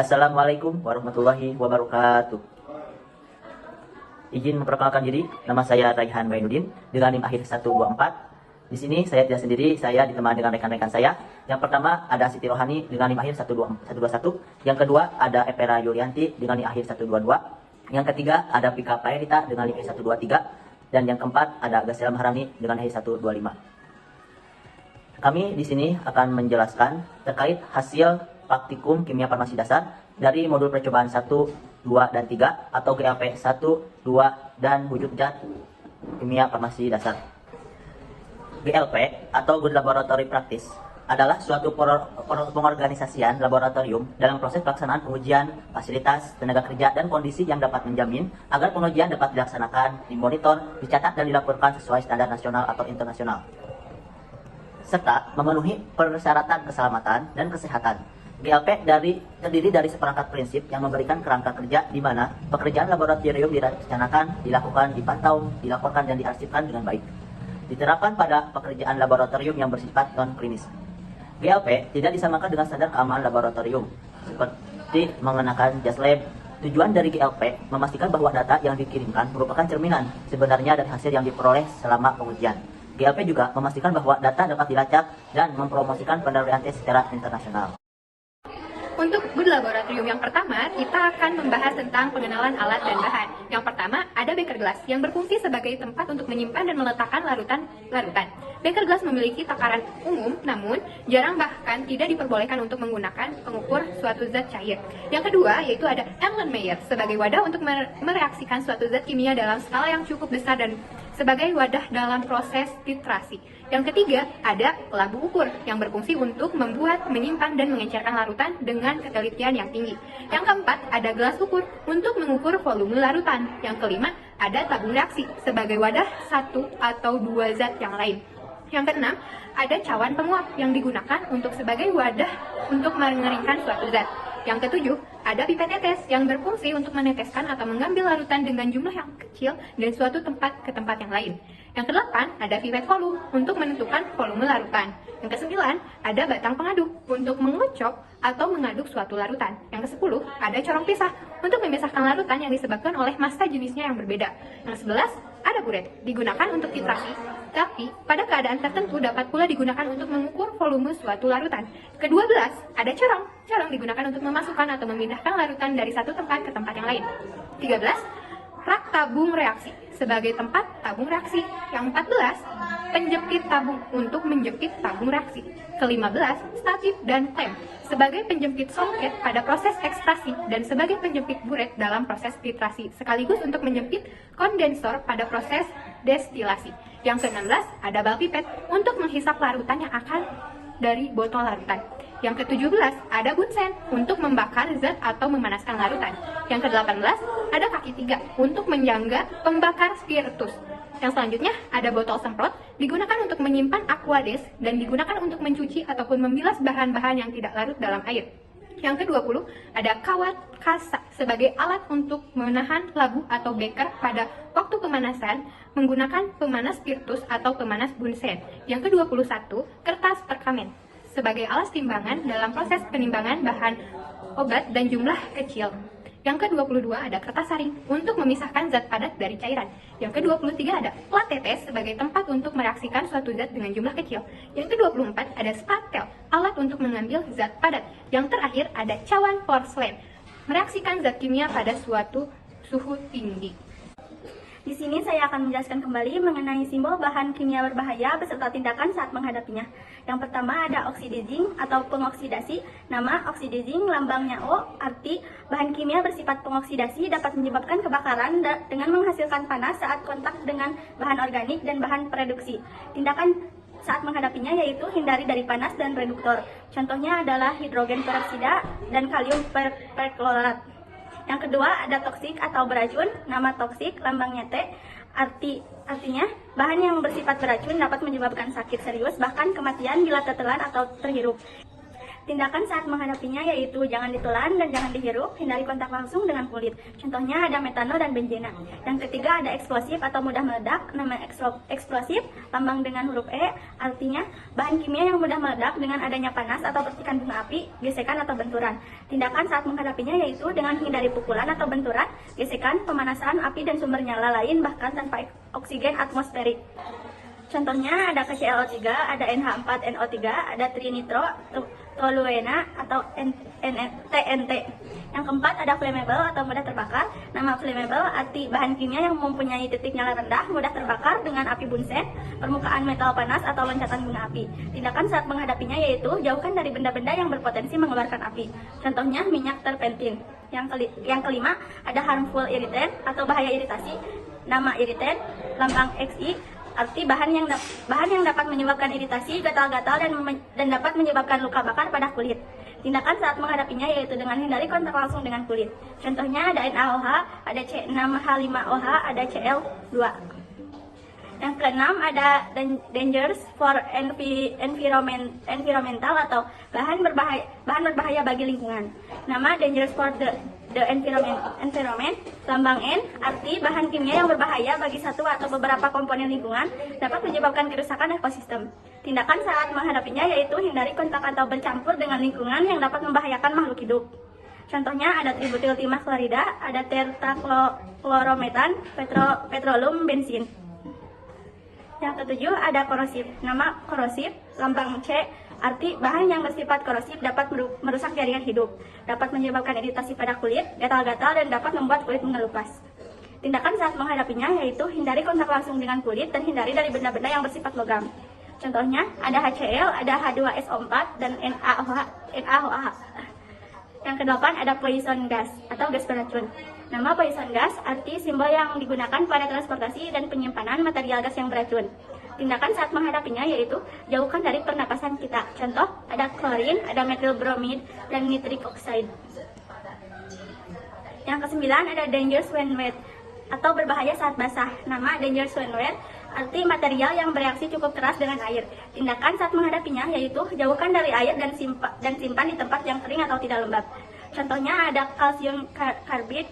Assalamualaikum warahmatullahi wabarakatuh. Izin memperkenalkan diri, nama saya Raihan Bainuddin dengan NIM akhir 124. Di sini saya tidak sendiri, saya ditemani dengan rekan-rekan saya. Yang pertama ada Siti Rohani dengan NIM akhir 121. Yang kedua ada Evera Yulianti dengan NIM akhir 122. Yang ketiga ada Pika Paerita dengan NIM akhir 123. Dan yang keempat ada Gasela Maharani dengan NIM akhir 125. Kami di sini akan menjelaskan terkait hasil praktikum kimia farmasi dasar dari modul percobaan 1, 2, dan 3 atau GLP 1, 2, dan wujud zat kimia farmasi dasar. GLP atau Good Laboratory Practice adalah suatu pengorganisasian laboratorium dalam proses pelaksanaan pengujian, fasilitas, tenaga kerja, dan kondisi yang dapat menjamin agar pengujian dapat dilaksanakan, dimonitor, dicatat, dan dilaporkan sesuai standar nasional atau internasional, serta memenuhi persyaratan keselamatan dan kesehatan. GLP terdiri dari seperangkat prinsip yang memberikan kerangka kerja di mana pekerjaan laboratorium direncanakan, dilakukan, dipantau, dilaporkan, dan diarsipkan dengan baik. Diterapkan pada pekerjaan laboratorium yang bersifat non-klinis. GLP tidak disamakan dengan standar keamanan laboratorium, seperti mengenakan jas lab. Tujuan dari GLP memastikan bahwa data yang dikirimkan merupakan cerminan sebenarnya dari hasil yang diperoleh selama pengujian. GLP juga memastikan bahwa data dapat dilacak dan mempromosikan penelitian secara internasional. Untuk Good Laboratorium yang pertama, kita akan membahas tentang pengenalan alat dan bahan. Yang pertama, ada beker glass yang berfungsi sebagai tempat untuk menyimpan dan meletakkan larutan. Beker glass memiliki takaran umum, namun jarang bahkan tidak diperbolehkan untuk menggunakan pengukur suatu zat cair. Yang kedua, yaitu ada Erlenmeyer sebagai wadah untuk mereaksikan suatu zat kimia dalam skala yang cukup besar dan sebagai wadah dalam proses titrasi. Yang ketiga, ada labu ukur yang berfungsi untuk membuat, menyimpan, dan mengencerkan larutan dengan ketelitian yang tinggi. Yang keempat, ada gelas ukur untuk mengukur volume larutan. Yang kelima, ada tabung reaksi sebagai wadah satu atau dua zat yang lain. Yang keenam, ada cawan penguap yang digunakan untuk sebagai wadah untuk mengeringkan suatu zat. Yang ketujuh, ada pipet tetes yang berfungsi untuk meneteskan atau mengambil larutan dengan jumlah yang kecil dari suatu tempat ke tempat yang lain. Yang kedelapan, ada pipet volume untuk menentukan volume larutan. Yang kesembilan, ada batang pengaduk untuk mengocok atau mengaduk suatu larutan. Yang kesepuluh, ada corong pisah untuk memisahkan larutan yang disebabkan oleh massa jenisnya yang berbeda. Yang sebelas, ada buret digunakan untuk titrasi, tapi pada keadaan tertentu dapat pula digunakan untuk mengukur volume suatu larutan. Kedua belas, ada corong. Corong digunakan untuk memasukkan atau memindahkan larutan dari satu tempat ke tempat yang lain. 13, rak tabung reaksi sebagai tempat tabung reaksi. Yang 14, penjepit tabung untuk menjepit tabung reaksi. Ke-15, statif dan klem sebagai penjepit soket pada proses ekstraksi dan sebagai penjepit buret dalam proses titrasi, sekaligus untuk menjepit kondensor pada proses destilasi. Yang ke-16, ada bal pipet untuk menghisap larutan yang akan dari botol larutan. Yang ke-17, ada bunsen untuk membakar zat atau memanaskan larutan. Yang ke-18, ada kaki 3 untuk menjangga pembakar spiritus. Yang selanjutnya, ada botol semprot digunakan untuk menyimpan aquades dan digunakan untuk mencuci ataupun membilas bahan-bahan yang tidak larut dalam air. Yang ke-20, ada kawat kasa sebagai alat untuk menahan labu atau beker pada waktu pemanasan menggunakan pemanas spiritus atau pemanas bunsen. Yang ke-21, kertas perkamen sebagai alas timbangan dalam proses penimbangan bahan obat dan jumlah kecil. Yang ke-22 ada kertas saring untuk memisahkan zat padat dari cairan. Yang ke-23 ada plat tetes sebagai tempat untuk mereaksikan suatu zat dengan jumlah kecil. Yang ke-24 ada spatel, alat untuk mengambil zat padat. Yang terakhir ada cawan porselen, mereaksikan zat kimia pada suatu suhu tinggi. Di sini saya akan menjelaskan kembali mengenai simbol bahan kimia berbahaya beserta tindakan saat menghadapinya. Yang pertama ada oksidizing atau pengoksidasi. Nama oksidizing lambangnya O, arti bahan kimia bersifat pengoksidasi dapat menyebabkan kebakaran dengan menghasilkan panas saat kontak dengan bahan organik dan bahan produksi. Tindakan saat menghadapinya yaitu hindari dari panas dan reduktor. Contohnya adalah hidrogen peroksida dan kalium perklorat. Yang kedua ada toksik atau beracun. Nama toksik lambangnya T, artinya bahan yang bersifat beracun dapat menyebabkan sakit serius bahkan kematian bila tertelan atau terhirup. Tindakan saat menghadapinya yaitu jangan ditelan dan jangan dihirup, hindari kontak langsung dengan kulit. Contohnya ada metanol dan benzena. Yang ketiga ada eksplosif atau mudah meledak. Nama eksplosif lambang dengan huruf E, artinya bahan kimia yang mudah meledak dengan adanya panas atau percikan bunga api, gesekan atau benturan. Tindakan saat menghadapinya yaitu dengan hindari pukulan atau benturan, gesekan, pemanasan, api dan sumber nyala lain bahkan tanpa oksigen atmosferik. Contohnya ada KClO3, ada NH4NO3, ada trinitro, toluena atau TNT. Yang keempat ada flammable atau mudah terbakar. Nama flammable arti bahan kimia yang mempunyai titik nyala rendah, mudah terbakar dengan api bunsen, permukaan metal panas atau loncatan bunga api. Tindakan saat menghadapinya yaitu jauhkan dari benda-benda yang berpotensi mengeluarkan api. Contohnya minyak terpentin. Yang kelima ada harmful irritant atau bahaya iritasi. Nama irritant lambang XI arti bahan yang dapat menyebabkan iritasi, gatal-gatal dan dapat menyebabkan luka bakar pada kulit. Tindakan saat menghadapinya yaitu dengan hindari kontak langsung dengan kulit. Contohnya ada NaOH, ada C6H5OH, ada Cl2. Yang keenam ada dangers for environmental atau bahan berbahaya bagi lingkungan. Nama dangers for the environment, lambang N, arti bahan kimia yang berbahaya bagi satu atau beberapa komponen lingkungan, dapat menyebabkan kerusakan ekosistem. Tindakan saat menghadapinya yaitu hindari kontak atau bercampur dengan lingkungan yang dapat membahayakan makhluk hidup. Contohnya ada tributyl timah klorida, ada tertaklorometan, petroleum bensin. Yang ketujuh ada korosif. Nama korosif, lambang C, arti bahan yang bersifat korosif dapat merusak jaringan hidup, dapat menyebabkan iritasi pada kulit, gatal-gatal, dan dapat membuat kulit mengelupas. Tindakan saat menghadapinya yaitu hindari kontak langsung dengan kulit dan hindari dari benda-benda yang bersifat logam. Contohnya ada HCl, ada H2SO4, dan NaOH. Yang kedelapan ada poison gas atau gas beracun. Nama poison gas arti simbol yang digunakan pada transportasi dan penyimpanan material gas yang beracun. Tindakan saat menghadapinya yaitu jauhkan dari pernapasan kita. Contoh ada klorin, ada metil bromid, dan nitric oxide. Yang kesembilan ada dangerous when wet atau berbahaya saat basah. Nama dangerous when wet arti material yang bereaksi cukup keras dengan air. Tindakan saat menghadapinya yaitu jauhkan dari air dan simpan di tempat yang kering atau tidak lembab. Contohnya ada kalsium karbid,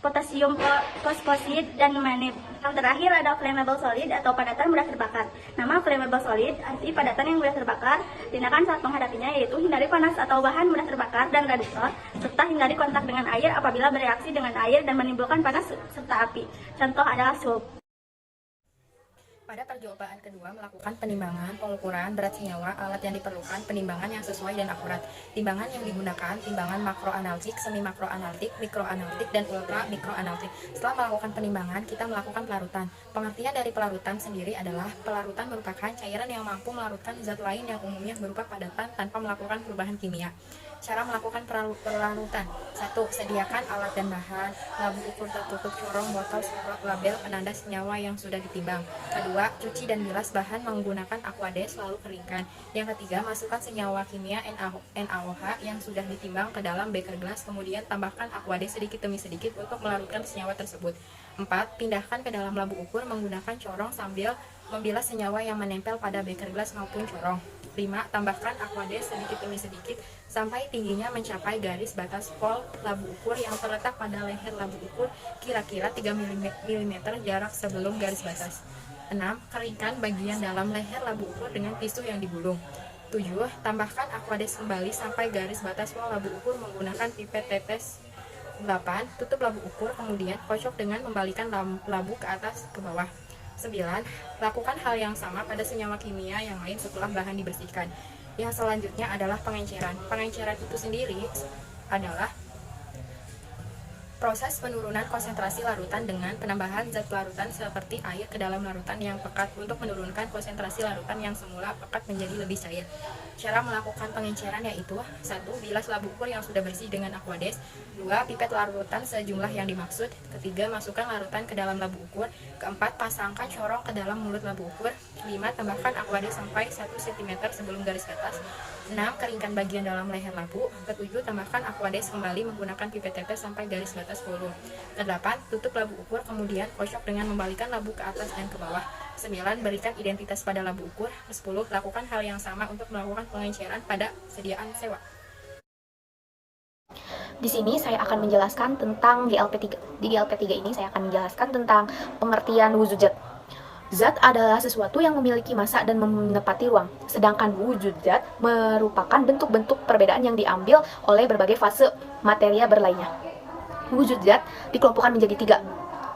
potasium fosfosid, dan manit. Yang terakhir ada flammable solid atau padatan mudah terbakar. Nama flammable solid arti padatan yang mudah terbakar. Tindakan saat menghadapinya yaitu hindari panas atau bahan mudah terbakar dan radikal, serta hindari kontak dengan air apabila bereaksi dengan air dan menimbulkan panas serta api. Contoh adalah sup. Pada percobaan kedua, melakukan penimbangan, pengukuran berat senyawa, alat yang diperlukan, penimbangan yang sesuai dan akurat. Timbangan yang digunakan, timbangan makroanalitik, semi makroanalitik, mikroanalitik, dan ultra mikroanalitik. Setelah melakukan penimbangan, kita melakukan pelarutan. Pengertian dari pelarutan sendiri adalah pelarutan merupakan cairan yang mampu melarutkan zat lain yang umumnya berupa padatan tanpa melakukan perubahan kimia. Cara melakukan pelarutan: 1. Sediakan alat dan bahan, labu ukur tertutup, corong, botol, semprot, label, penanda senyawa yang sudah ditimbang. 2. Cuci dan bilas bahan menggunakan aquades lalu keringkan. Yang ketiga, masukkan senyawa kimia NaOH yang sudah ditimbang ke dalam beker gelas, kemudian tambahkan aquades sedikit demi sedikit untuk melarutkan senyawa tersebut. 4. Pindahkan ke dalam labu ukur menggunakan corong sambil membilas senyawa yang menempel pada beker gelas maupun corong. 5. Tambahkan aquades sedikit demi sedikit sampai tingginya mencapai garis batas pol labu ukur yang terletak pada leher labu ukur kira-kira 3 mm jarak sebelum garis batas. 6. Keringkan bagian dalam leher labu ukur dengan tisu yang digulung. 7. Tambahkan aquades kembali sampai garis batas pol labu ukur menggunakan pipet tetes. 8. Tutup labu ukur, kemudian kocok dengan membalikan labu ke atas ke bawah. 9. Lakukan hal yang sama pada senyawa kimia yang lain setelah bahan dibersihkan. Yang selanjutnya adalah pengenceran. Pengenceran itu sendiri adalah proses penurunan konsentrasi larutan dengan penambahan zat larutan seperti air ke dalam larutan yang pekat untuk menurunkan konsentrasi larutan yang semula pekat menjadi lebih cair. Cara melakukan pengenceran yaitu: 1. Bilas labu ukur yang sudah bersih dengan aquades. 2. Pipet larutan sejumlah yang dimaksud. 3. Masukkan larutan ke dalam labu ukur. 4. Pasangkan corong ke dalam mulut labu ukur. 5. Tambahkan aquades sampai 1 cm sebelum garis batas. 6. Keringkan bagian dalam leher labu. 7. Tambahkan aquades kembali menggunakan pipet tetes sampai garis batas volume. 8. Tutup labu ukur, kemudian kocok dengan membalikan labu ke atas dan ke bawah. 9. Berikan identitas pada lampu ukur. 10. Lakukan hal yang sama untuk melakukan pengenceran pada sediaan sewa. Di sini saya akan menjelaskan tentang GLP3. Di GLP3 ini saya akan menjelaskan tentang pengertian wujud zat. Zat adalah sesuatu yang memiliki massa dan menepati ruang. Sedangkan wujud zat merupakan bentuk-bentuk perbedaan yang diambil oleh berbagai fase materia berlainnya. Wujud zat dikelompokkan menjadi 3.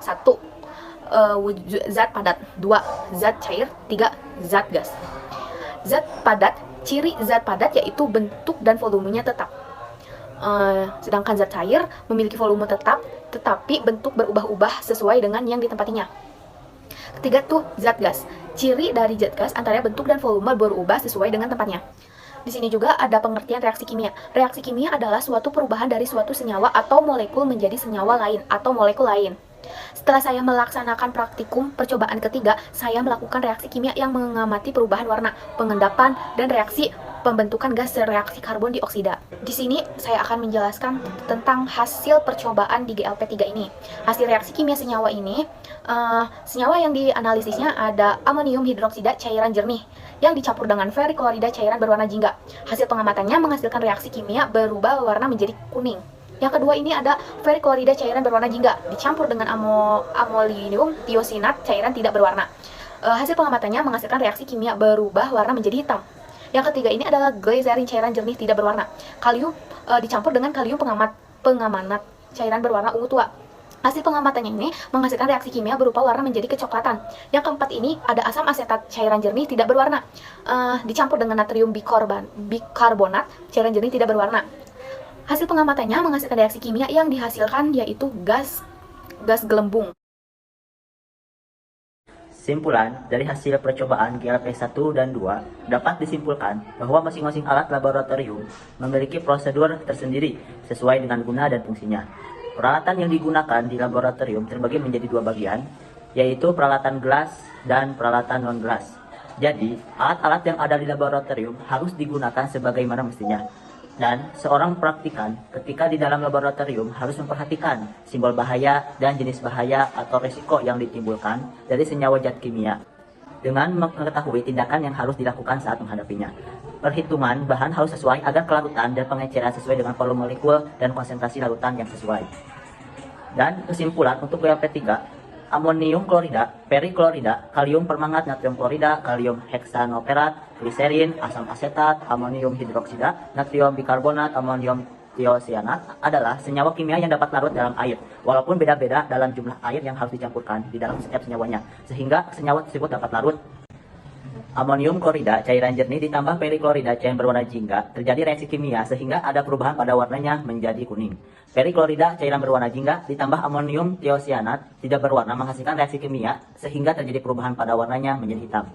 1. Wujud zat padat. 2. Zat cair. 3. Zat gas. Zat padat, ciri zat padat yaitu bentuk dan volumenya tetap. Sedangkan zat cair memiliki volume tetap, tetapi bentuk berubah-ubah sesuai dengan yang ditempatinya. Ketiga tuh zat gas. Ciri dari zat gas antara bentuk dan volume berubah sesuai dengan tempatnya. Di sini juga ada pengertian reaksi kimia. Reaksi kimia adalah suatu perubahan dari suatu senyawa atau molekul menjadi senyawa lain atau molekul lain. Setelah saya melaksanakan praktikum percobaan ketiga, saya melakukan reaksi kimia yang mengamati perubahan warna, pengendapan, dan reaksi pembentukan gas reaksi karbon dioksida. Di sini saya akan menjelaskan tentang hasil percobaan di GLP3 ini. Hasil reaksi kimia senyawa ini, senyawa yang dianalisisnya ada amonium hidroksida cairan jernih yang dicampur dengan ferriklorida cairan berwarna jingga. Hasil pengamatannya menghasilkan reaksi kimia berubah warna menjadi kuning. Yang kedua ini ada ferriklorida cairan berwarna jingga dicampur dengan amonium tiosinat cairan tidak berwarna. Hasil pengamatannya menghasilkan reaksi kimia berubah warna menjadi hitam. Yang ketiga ini adalah glycerin cairan jernih tidak berwarna. Kalium dicampur dengan kalium pengamanat cairan berwarna ungu tua. Hasil pengamatannya ini menghasilkan reaksi kimia berupa warna menjadi kecoklatan. Yang keempat ini ada asam asetat cairan jernih tidak berwarna. Dicampur dengan natrium bikarbonat cairan jernih tidak berwarna. Hasil pengamatannya menghasilkan reaksi kimia yang dihasilkan yaitu gas gelembung. Simpulan dari hasil percobaan GLP1 dan 2 dapat disimpulkan bahwa masing-masing alat laboratorium memiliki prosedur tersendiri sesuai dengan guna dan fungsinya. Peralatan yang digunakan di laboratorium terbagi menjadi 2 bagian, yaitu peralatan gelas dan peralatan non-gelas. Jadi, alat-alat yang ada di laboratorium harus digunakan sebagaimana mestinya. Dan seorang praktikan ketika di dalam laboratorium harus memperhatikan simbol bahaya dan jenis bahaya atau resiko yang ditimbulkan dari senyawa zat kimia dengan mengetahui tindakan yang harus dilakukan saat menghadapinya. Perhitungan bahan harus sesuai agar kelarutan dan pengeceran sesuai dengan volume molekul dan konsentrasi larutan yang sesuai. Dan kesimpulan untuk GLP3, amonium klorida, periklorida, kalium permangat, natrium klorida, kalium heksanoperat, gliserin, asam asetat, amonium hidroksida, natrium bikarbonat, amonium tiosianat adalah senyawa kimia yang dapat larut dalam air, walaupun beda-beda dalam jumlah air yang harus dicampurkan di dalam setiap senyawanya, sehingga senyawa tersebut dapat larut. Amonium klorida cairan jernih ditambah periklorida cairan berwarna jingga, terjadi reaksi kimia sehingga ada perubahan pada warnanya menjadi kuning. Periklorida cairan berwarna jingga ditambah amonium tiosianat tidak berwarna menghasilkan reaksi kimia sehingga terjadi perubahan pada warnanya menjadi hitam.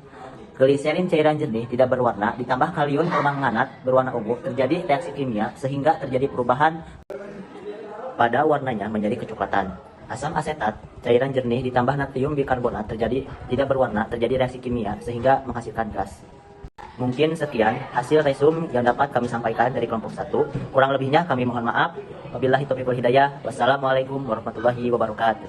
Gliserin cairan jernih tidak berwarna ditambah kalium permanganat berwarna ungu, terjadi reaksi kimia sehingga terjadi perubahan pada warnanya menjadi kecoklatan. Asam asetat cairan jernih ditambah natrium bikarbonat tidak berwarna, terjadi reaksi kimia sehingga menghasilkan gas. Mungkin sekian hasil resum yang dapat kami sampaikan dari kelompok 1. Kurang lebihnya kami mohon maaf. Wabillahi taufiq wal hidayah. Wassalamualaikum warahmatullahi wabarakatuh.